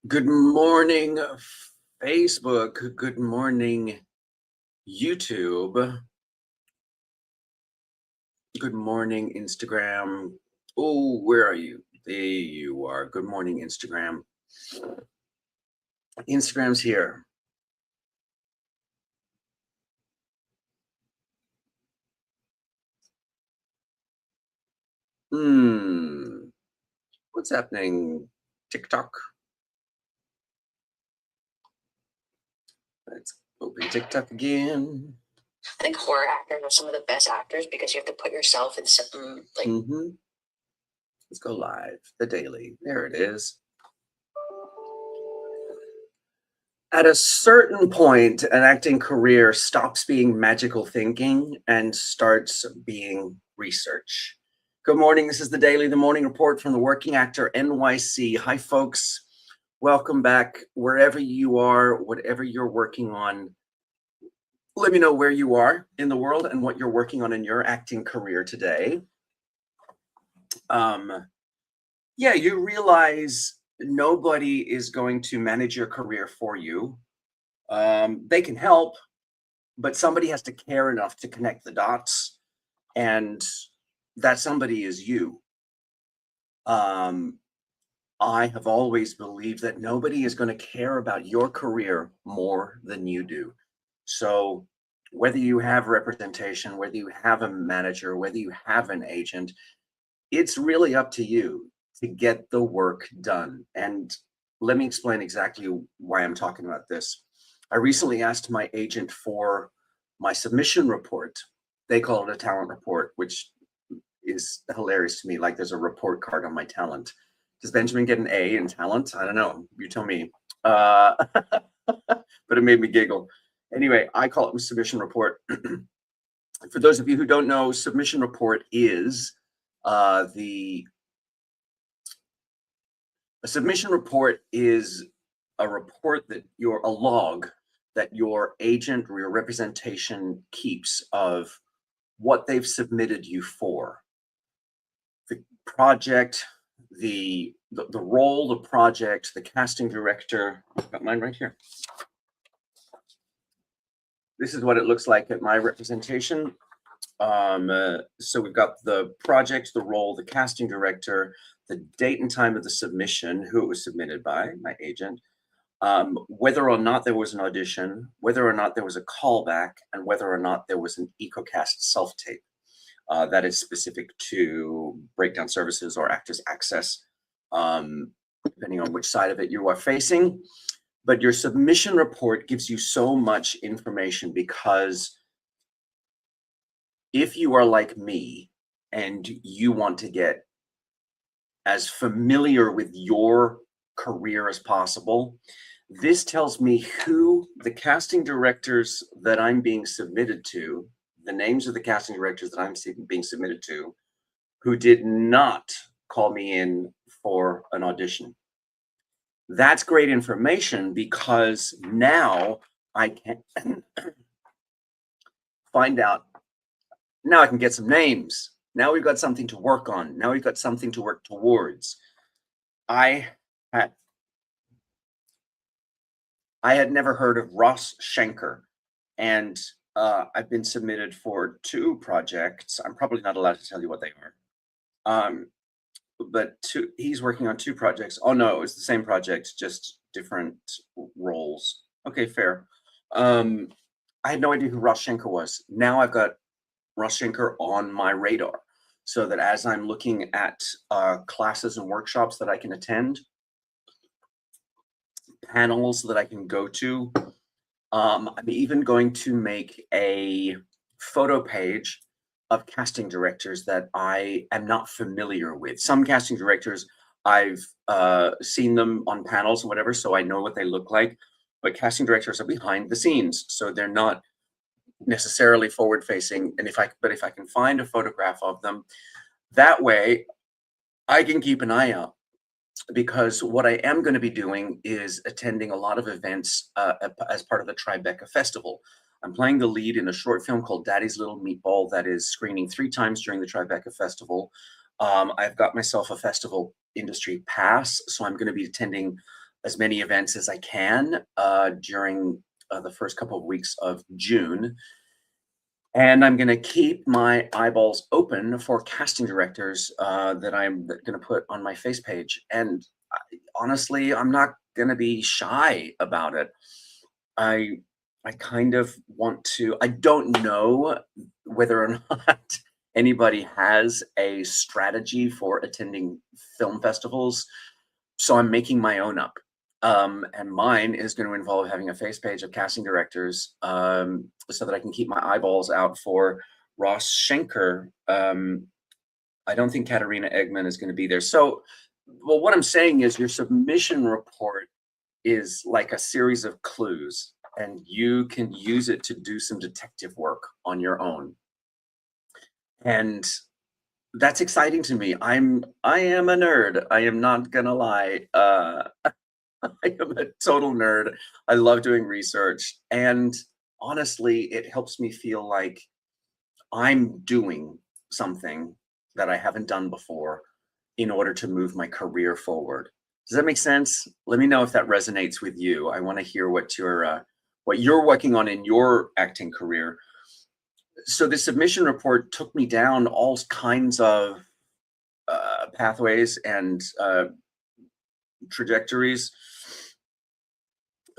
Good morning, Facebook. Good morning, YouTube. Good morning, Instagram. Oh, where are you? There you are. Good morning, Instagram. Instagram's here. What's happening? TikTok. Let's open TikTok again. I think horror actors are some of the best actors because you have to put yourself in something like. Let's go live. The Daily. There it is. At a certain point, an acting career stops being magical thinking and starts being research. Good morning. This is the Daily, the morning report from the Working Actor NYC. Hi, folks. Welcome back. Wherever you are, whatever you're working on, let me know where you are in the world and what you're working on in your acting career today. Yeah, you realize nobody is going to manage your career for you. They can help, but somebody has to care enough to connect the dots, and that somebody is you. I have always believed that nobody is going to care about your career more than you do. So whether you have representation, whether you have a manager, whether you have an agent, it's really up to you to get the work done. And let me explain exactly why I'm talking about this. I recently asked my agent for my submission report. They call it a talent report, which is hilarious to me. Like there's a report card on my talent. Does Benjamin get an A in talent? I don't know. You tell me. But it made me giggle. Anyway, I call it a submission report. For those of you who don't know, submission report is a submission report is a report that a log that your agent or your representation keeps of what they've submitted you for. The project, the role, the project, the casting director. I've got mine right here. This is what it looks like at my representation. So we've got the project, the role, the casting director, the date and time of the submission, who it was submitted by, my agent, whether or not there was an audition, whether or not there was a callback, and whether or not there was an EcoCast self-tape that is specific to breakdown services or actors access, depending on which side of it you are facing. But your submission report gives you so much information because if you are like me and you want to get as familiar with your career as possible, this tells me who the casting directors that I'm being submitted to, the names of the casting directors that I'm being submitted to, who did not call me in for an audition. That's great information because now I can find out. Now I can get some names. Now we've got something to work on. Now we've got something to work towards. I had never heard of Ross Schenker, and I've been submitted for 2 projects. I'm probably not allowed to tell you what they are. But he's working on 2 projects. Oh no, it was the same project, just different roles. Okay, fair. I had no idea who Ross Schenker was. Now I've got Ross Schenker on my radar, so that as I'm looking at classes and workshops that I can attend, panels that I can go to, I'm even going to make a photo page of casting directors that I am not familiar with. Some casting directors, I've seen them on panels or whatever, so I know what they look like, but casting directors are behind the scenes, so they're not necessarily forward facing. And if I can find a photograph of them, that way I can keep an eye out, because what I am going to be doing is attending a lot of events as part of the Tribeca Festival. I'm playing the lead in a short film called Daddy's Little Meatball that is screening 3 times during the Tribeca Festival. I've got myself a festival industry pass, so I'm going to be attending as many events as I can during the first couple of weeks of June. And I'm going to keep my eyeballs open for casting directors that I'm going to put on my face page. And honestly, I'm not going to be shy about it. I I kind of want to. I don't know whether or not anybody has a strategy for attending film festivals, so I'm making my own up. And mine is going to involve having a face page of casting directors, so that I can keep my eyeballs out for Ross Schenker. I don't think Katarina Eggman is going to be there. So, well, what I'm saying is your submission report is like a series of clues, and you can use it to do some detective work on your own. And that's exciting to me. I am a nerd. I am not gonna lie. I am a total nerd. I love doing research, and honestly, it helps me feel like I'm doing something that I haven't done before in order to move my career forward. Does that make sense? Let me know if that resonates with you. I want to hear what you're working on in your acting career. So the submission report took me down all kinds of pathways and trajectories.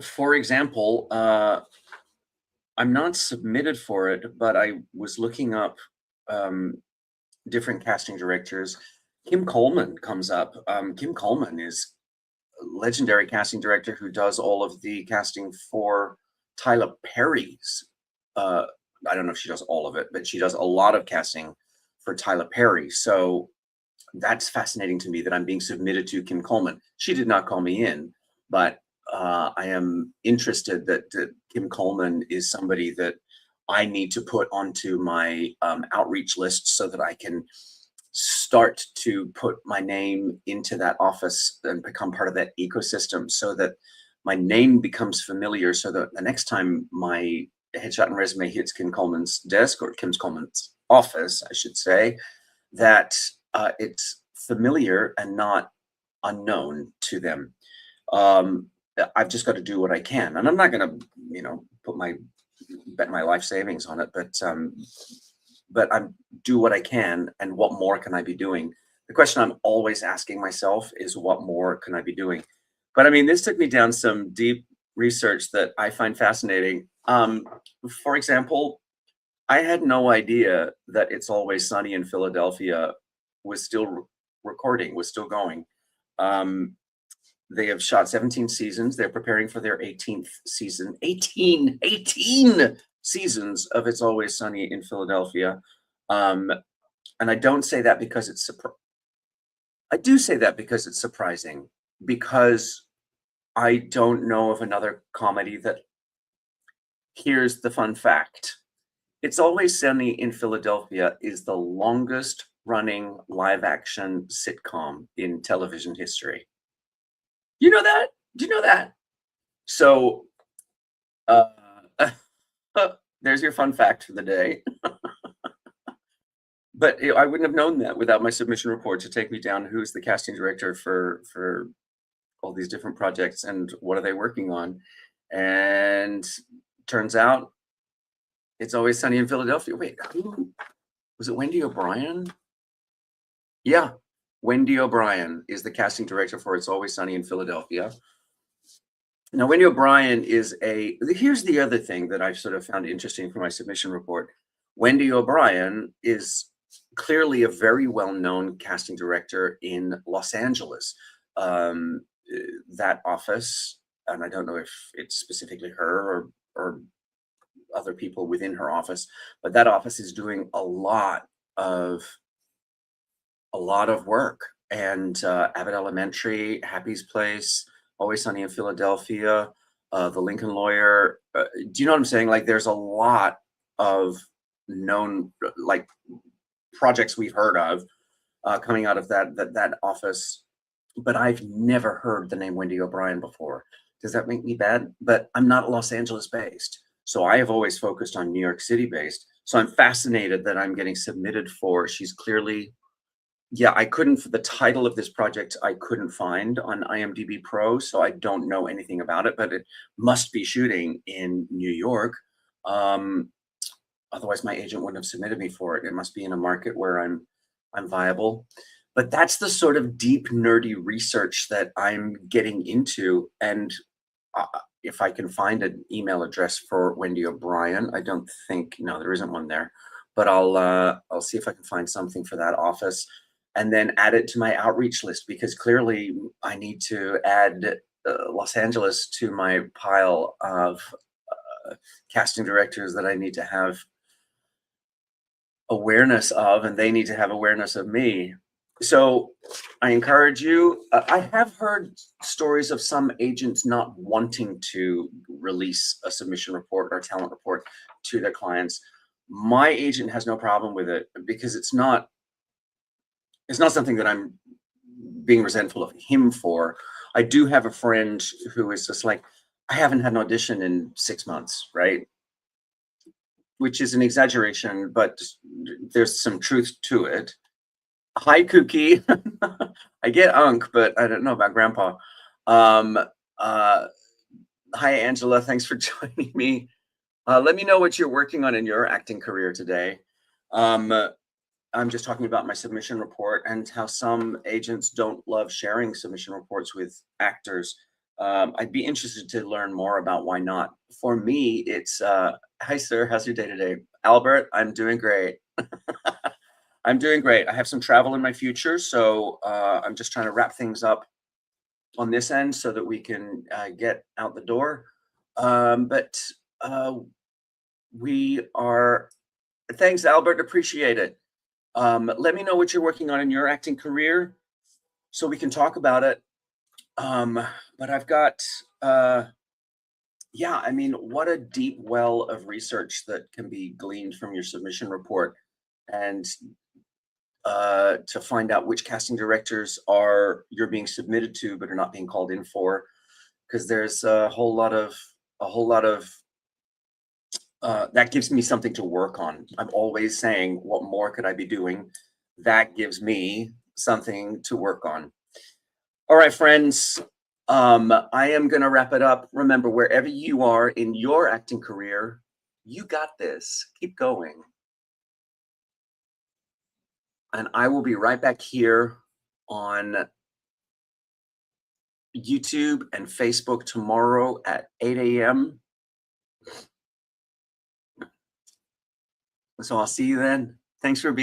For example, I'm not submitted for it, but I was looking up different casting directors. Kim Coleman comes up. Kim Coleman is a legendary casting director who does all of the casting for Tyler Perry's. I don't know if she does all of it, but she does a lot of casting for Tyler Perry. So that's fascinating to me that I'm being submitted to Kim Coleman. She did not call me in, but I am interested that Kim Coleman is somebody that I need to put onto my outreach list so that I can start to put my name into that office and become part of that ecosystem so that my name becomes familiar, so that the next time my headshot and resume hits Kim Coleman's desk, or Kim Coleman's office, I should say, that it's familiar and not unknown to them. I've just got to do what I can, and I'm not going to, bet my life savings on it, but I'm do what I can, and what more can I be doing? The question I'm always asking myself is, what more can I be doing? But I mean, this took me down some deep research that I find fascinating. For example, I had no idea that It's Always Sunny in Philadelphia was still recording, was still going. They have shot 17 seasons. They're preparing for their 18th season. 18 seasons of It's Always Sunny in Philadelphia. And I don't say that because it's I do say that because it's surprising, because I don't know of another comedy that. Here's the fun fact. It's Always Sunny in Philadelphia is the longest running live action sitcom in television history. You know that? Do you know that? So, uh, there's your fun fact for the day. But I wouldn't have known that without my submission report to take me down who's the casting director for all these different projects and what are they working on. And turns out It's Always Sunny in Philadelphia. Wait, who was it? Wendy O'Brien? Yeah, Wendy O'Brien is the casting director for It's Always Sunny in Philadelphia. Now, Wendy O'Brien is here's the other thing that I've sort of found interesting for my submission report. Wendy O'Brien is clearly a very well-known casting director in Los Angeles. That office, and I don't know if it's specifically her or other people within her office, but that office is doing a lot of work. And Abbott Elementary, Happy's Place, Always Sunny in Philadelphia, The Lincoln Lawyer. Do you know what I'm saying? Like, there's a lot of known like projects we've heard of coming out of that office, but I've never heard the name Wendy O'Brien before. Does that make me bad? But I'm not Los Angeles based, so I have always focused on New York City based. So I'm fascinated that I'm getting submitted for. She's clearly Yeah, I couldn't for the title of this project, I couldn't find on IMDb Pro, so I don't know anything about it, but it must be shooting in New York. Um, Otherwise my agent wouldn't have submitted me for it. It must be in a market where I'm viable. But that's the sort of deep nerdy research that I'm getting into. And if I can find an email address for Wendy O'Brien, I don't think, no, there isn't one there, but I'll see if I can find something for that office and then add it to my outreach list, because clearly I need to add Los Angeles to my pile of casting directors that I need to have awareness of, and they need to have awareness of me. So I encourage you. I have heard stories of some agents not wanting to release a submission report or talent report to their clients. My agent has no problem with it because it's not something that I'm being resentful of him for. I do have a friend who is just like, I haven't had an audition in 6 months, right? Which is an exaggeration, but there's some truth to it. Hi, Kookie. I get Unk, but I don't know about Grandpa. Um, uh, Hi, Angela. Thanks for joining me. Let me know what you're working on in your acting career today. I'm just talking about my submission report and how some agents don't love sharing submission reports with actors. I'd be interested to learn more about why not. For me, it's hi, sir. How's your day today? Albert, I'm doing great. I'm doing great. I have some travel in my future, so I'm just trying to wrap things up on this end so that we can get out the door. But we are, thanks, Albert. Appreciate it. Let me know what you're working on in your acting career so we can talk about it. But I've got, yeah, I mean, what a deep well of research that can be gleaned from your submission report. And to find out which casting directors you're being submitted to but are not being called in for, because there's a whole lot of that gives me something to work on. I'm always saying, what more could I be doing? That gives me something to work on. All right, friends. I am going to wrap it up. Remember, wherever you are in your acting career, you got this. Keep going. And I will be right back here on YouTube and Facebook tomorrow at 8 a.m. So I'll see you then. Thanks for being